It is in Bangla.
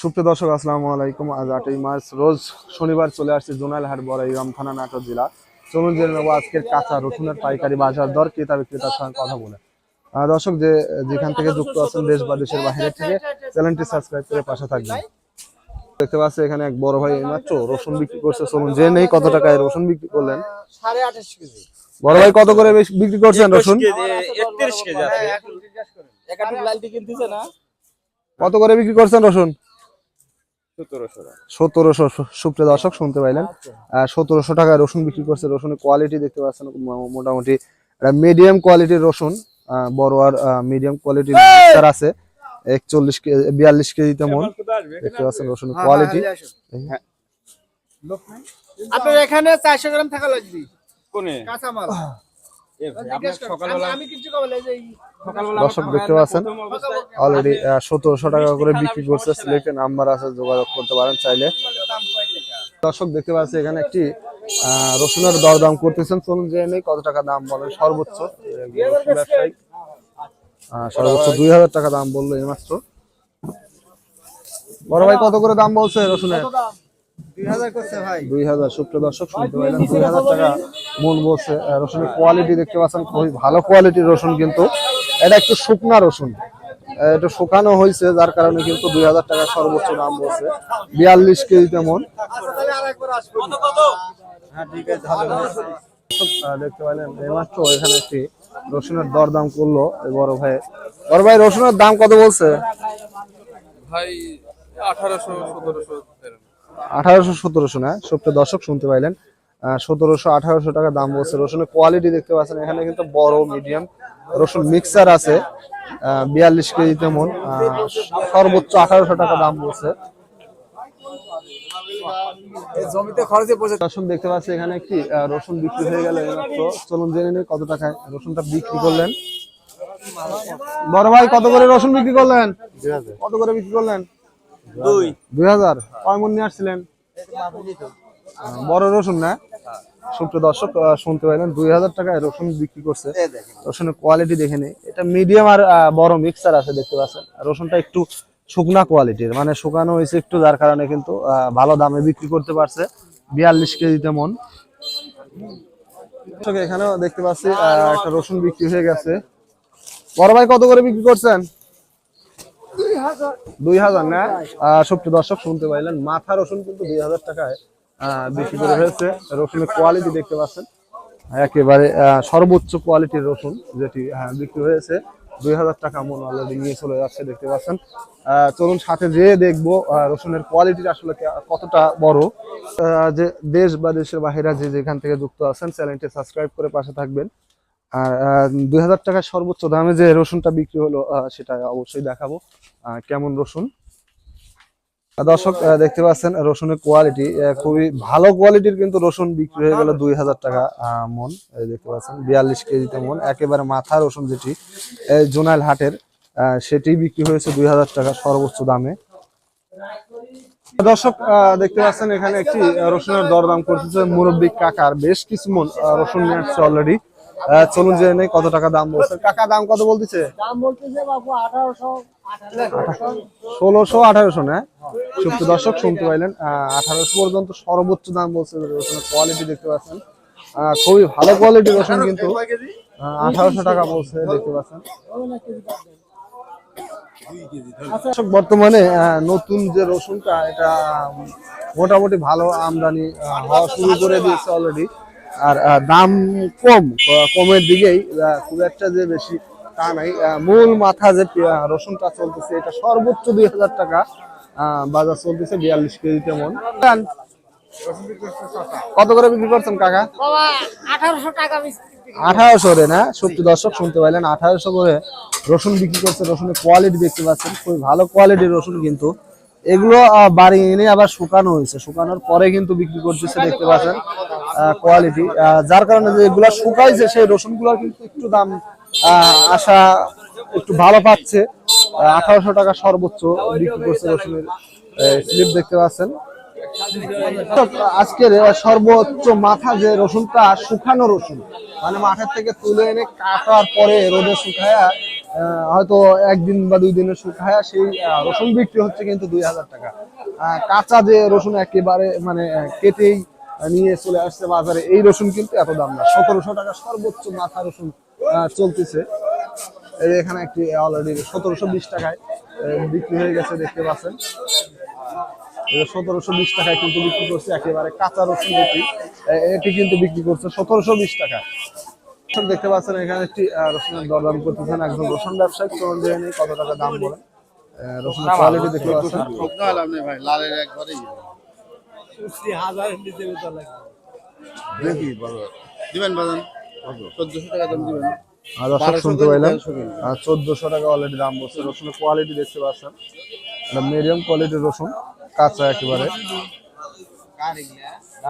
সুপ্রিয় দর্শক আসসালামু আলাইকুম। আজ 8ই মার্চ রোজ শনিবার চলে আসছে জোনাইলহাট বড়াইগ্রাম থানা নাটোর জেলা। চলুন জেনে নেবো আজকের কাঁচা রসুনের পাইকারি বাজার দর, ক্রেতা বিক্রেতার সঙ্গে কথা বলে। দর্শক যেখান থেকে যুক্ত আছেন দেশ বা দেশের বাইরে থেকে চ্যানেলটি সাবস্ক্রাইব করে পাশে থাকবেন। দেখতে পাচ্ছি এখানে এক বড় ভাই মাত্র রসুন বিক্রি করছে। চলুন জেনে নেই কত টাকায় রসুন বিক্রি করলেন। 28.5 কেজি। বড় ভাই কত করে বিক্রি করছেন রসুন? 31 কেজি আছে। একাটু লালটি কিনতেছে না? কত করে বিক্রি করছেন রসুন? 1700। সুপ্রিয় দর্শক শুনতে পাইলেন, 1700 টাকায় রসুন বিক্রি করছে। রসুনের কোয়ালিটি দেখতে পাচ্ছেন মোটামুটি মিডিয়াম কোয়ালিটির রসুন, বড় আর মিডিয়াম কোয়ালিটির আছে। 42 কেজিতে মন দেখতে পাচ্ছেন রসুনের কোয়ালিটি। আপনার এখানে 400 গ্রাম থাকা লাগবে কোনে কাঁচা মাল। দর্শক দেখতে পাচ্ছেন অলরেডি 1700 টাকা করে বিক্রি করছে। সিলেক্টেড নাম্বার আছে, যোগাযোগ করতে পারেন চাইলে। দর্শক দেখতে পাচ্ছি এখানে একটি রসুনের দরদাম করতেছেন। চলুন জেনে নেই কত টাকা দাম বলেন সর্বোচ্চ। ব্যবসায়িক সর্বোচ্চ 2000 টাকা দাম বললো এইমাত্র। বড় ভাই কত করে দাম বলছে রসুনের? 2000 করছে ভাই। 2000। সুপ্রিয় দর্শক শুনতে পাইলেন 2000 টাকা মন বলছে। রসুনের কোয়ালিটি দেখতে পাচ্ছেন খুবই ভালো কোয়ালিটির রসুন, কিন্তু এটা একটু শুকনা রসুন, একটু শুকানো হয়েছে, যার কারণে কিন্তু 2000 টাকা সর্বোচ্চ দাম বলছে। 42 কেজিতে মন দেখতে পাইলেন এইমাত্র। এখানে একটি রসুনের দরদাম করলো বড় ভাই। বড় ভাই রসুনের দাম কত বলছে ভাই? 1800 1700 না? সুপ্রিয় দর্শক শুনতে পাইলেন 1700-1800 টাকা দাম বলছে। রসুনের কোয়ালিটি দেখতে পাচ্ছেন এখানে কিন্তু বড় মিডিয়াম রসুন মিক্সার আছে। 42 কেজিতে মন, সর্বোচ্চ 1800 টাকা দাম বলছে। দর্শক দেখতে পাচ্ছি এখানে একটি রসুন বিক্রি হয়ে গেল এইমাত্র। চলুন জেনে নিই কত টাকায় রসুনটা বিক্রি করলেন। বড় ভাই কত করে রসুন বিক্রি করলেন? 2000। কত করে বিক্রি করলেন? 2000। কয় মন নিয়ে আসছিলেন? বড় রসুন না? সুপ্রিয় দর্শক শুনতে পাইলেন 2000 টাকায় রসুন বিক্রি করছে। রসুনের কোয়ালিটি দেখে নেই, এটা মিডিয়াম আর বড় মিক্সার আছে দেখতে পাচ্ছেন। রসুনটা একটু শুকনা কোয়ালিটির, মানে শুকানো হয়েছে একটু, যার কারণে কিন্তু ভালো দামে বিক্রি করতে পারছে। 42 কেজিতে মন। এখানেও দেখতে পাচ্ছি একটা রসুন বিক্রি হয়ে গেছে। বড় ভাই কত করে বিক্রি করছেন? 2000 না? সুপ্রিয় দর্শক শুনতে পাইলেন মাথা রসুন কিন্তু 2000 টাকায় বিক্রি করে হয়েছে। রসুনের কোয়ালিটি দেখতে পাচ্ছেন একেবারে সর্বোচ্চ কোয়ালিটির রসুন, যেটি বিক্রি হয়েছে 2000 টাকা মন অলরেডি নিয়ে চলে যাচ্ছে দেখতে পাচ্ছেন। চলুন সাথে যেয়ে দেখবো রসুনের কোয়ালিটি আসলে কতটা বড়। যে দেশ বা দেশের বাহিরে যেখান থেকে যুক্ত আছেন চ্যানেলটি সাবস্ক্রাইব করে পাশে থাকবেন। আর 2000 টাকার সর্বোচ্চ দামে যে রসুনটা বিক্রি হলো সেটা অবশ্যই দেখাবো কেমন রসুন। দর্শক দেখতে পাচ্ছেন রসুনের কোয়ালিটি খুবই ভালো কোয়ালিটির, কিন্তু রসুন বিক্রি হয়ে গেল 2000 টাকা মন। দেখতে পাচ্ছেন 42 কেজিতে মন, একেবারে মাথা রসুন যেটি জোনাইল হাটের, সেটি বিক্রি হয়েছে 2000 টাকা সর্বোচ্চ দামে। দর্শক দেখতে পাচ্ছেন এখানে একটি রসুনের দরদাম করতেছে মুরব্বী কাকার। বেশ কিছু মন রসুন নিয়ে আসছে অলরেডি। চলুন জেনে নেই কত টাকা দাম বলছে। কাকা দাম কত বলতেছে? দাম বলতেছে বাবু 1800 1600 1800 না? সুপ্রিয় দর্শক শুনতে পাইলেন 1800 পর্যন্ত সর্বোচ্চ দাম বলছে। রসুনের কোয়ালিটি দেখতে পাচ্ছেন খুবই ভালো কোয়ালিটির রসুন, কিন্তু 1800 টাকা বলছে দেখতে পাচ্ছেন। বর্তমানে নতুন যে রসুনটা, এটা মোটামুটি ভালো আমদানি হওয়া শুরু করে দিয়েছে অলরেডি। আর দাম কমের দিকেই, খুব একটা যে বেশি তা নাই। মূল মাথা যে রসুনটা চলতেছে এটা সর্বোচ্চ 2000 টাকা বাজার চলতেছে 42 কেজিতে মন। কত করে বিক্রি করছেন কাকা? 1800 টাকা। 1800 রে না? সুপ্রিয় দর্শক শুনতে পাইলেন 1800 করে রসুন বিক্রি করছে। রসুনের কোয়ালিটি দেখতে পাচ্ছেন খুবই ভালো কোয়ালিটির রসুন, কিন্তু এগুলো বাড়ি এনে আবার শুকানো হয়েছে, শুকানোর পরে কিন্তু বিক্রি করতেছে দেখতে পাচ্ছেন কোয়ালিটি। যার কারণে যে এগুলা শুকাইছে সেই রসুনগুলোর কিন্তু একটু দাম আশা একটু ভালো পাচ্ছে। 1800 টাকা সর্বোচ্চ বিক্রি করছে রসুনের স্লিপ দেখতে পাচ্ছেন। আজকের সর্বোচ্চ মাথা যে রসুনটা শুকানো রসুন, মানে মাঠের থেকে তুলে এনে কাটার পরে রোদে শুকায়া হয়তো একদিন বা 2 দিনের শুকায় সেই রসুন বিক্রি হচ্ছে কিন্তু 2000 টাকা। কাঁচা যে রসুন একেবারে মানে কেটেই নিয়ে চলে আসছে বাজারে, এই রসুন কিন্তু এত দাম না। 1700 টাকা সর্বোচ্চ মাথা রসুন চলতেছে। এই এখানে একটি অলরেডি 1720 টাকায় বিক্রি হয়ে গেছে, দেখতে পাচ্ছেন। 1720 টাকায় কিন্তু বিক্রি করছে একেবারে কাঁচা রসুন। এটি কিন্তু বিক্রি করছে 1720 টাকা। দেখতে পাচ্ছেন এখানে একটি রসুনের দরদাম করতেছেন একজন রসুন ব্যবসায়ী। চলুন জেনে নিই কত টাকা দাম বলেন। রসুনের কোয়ালিটি দেখতে পাচ্ছেন। ভাই লালের একবারই দেখি দিবেন বাজান 1400 টাকা দাম দিবেন। দর্শক শুনতে পাইলাম 1400 টাকা অলরেডি দাম বলছে। রসুনের কোয়ালিটি দেখতে পাচ্ছেন, মিডিয়াম কোয়ালিটির রসুন, কাঁচা একেবারে।